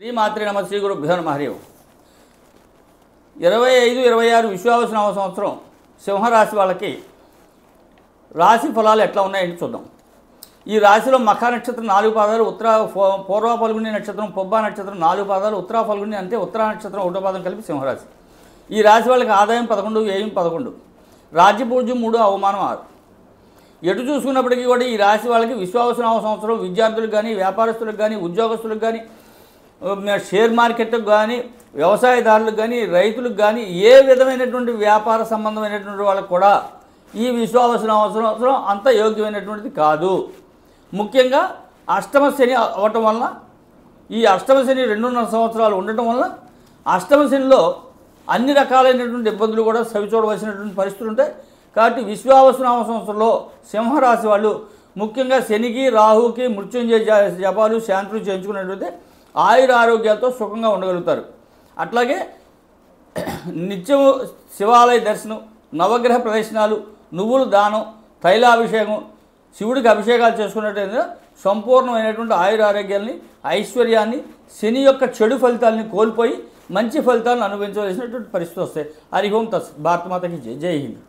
శ్రీమాత్రే నమః శ్రీ గురుభ్యో నమః హరి ఓం 25-26 విశ్వావసునామ సంవత్సరం సింహరాశి వాళ్ళకి రాశి ఫలాలు ఎట్లా ఉన్నాయని చూద్దాం. ఈ రాశిలో మఖా నక్షత్రం 4 పాదాలు, పూర్వ ఫల్గుని నక్షత్రం, పొబ్బా నక్షత్రం 4 పాదాలు, ఉత్తరా ఫల్గుని అంటే ఉత్తరా నక్షత్రం 1వ పాదం కలిపి సింహరాశి. ఈ రాశి వాళ్ళకి ఆదాయం 11, వ్యయం 11, రాజ్యపూజ్యం 3, అవమానం 6. ఎటు చూసుకున్నప్పటికీ కూడా ఈ రాశి వాళ్ళకి విశ్వావసునామ సంవత్సరం విద్యార్థులకు కానీ, వ్యాపారస్తులకు కానీ, ఉద్యోగస్తులకు కానీ, షేర్ మార్కెట్లకు కానీ, వ్యవసాయదారులకు కానీ, రైతులకు కానీ, ఏ విధమైనటువంటి వ్యాపార సంబంధమైనటువంటి వాళ్ళకు కూడా ఈ విశ్వావసునామ సంవత్సరం అంత యోగ్యమైనటువంటిది కాదు. ముఖ్యంగా అష్టమ శని అవ్వటం వలన, ఈ అష్టమ శని 2.5 సంవత్సరాలు ఉండటం వలన అష్టమ శనిలో అన్ని రకాలైనటువంటి ఇబ్బందులు కూడా సవిచూడవలసినటువంటి పరిస్థితులు ఉంటాయి. కాబట్టి విశ్వావసునామ సంవత్సరంలో సింహరాశి వాళ్ళు ముఖ్యంగా శనికి, రాహుకి మృత్యుంజయ జపాలు, శాంతులు చేయించుకున్నట్లయితే ఆయుర ఆరోగ్యాలతో సుఖంగా ఉండగలుగుతారు. అట్లాగే నిత్యము శివాలయ దర్శనం, నవగ్రహ ప్రదర్శనాలు, నువ్వులు దానం, తైలాభిషేకం, శివుడికి అభిషేకాలు చేసుకున్నట్టయితే సంపూర్ణమైనటువంటి ఆయుర ఆరోగ్యాన్ని, ఐశ్వర్యాన్ని, శని యొక్క చెడు ఫలితాలని కోల్పోయి మంచి ఫలితాలను అనుభవించవలసినటువంటి పరిస్థితి వస్తాయి. హరి ఓం తత్. భారతమాతకి జై. జై హింద్.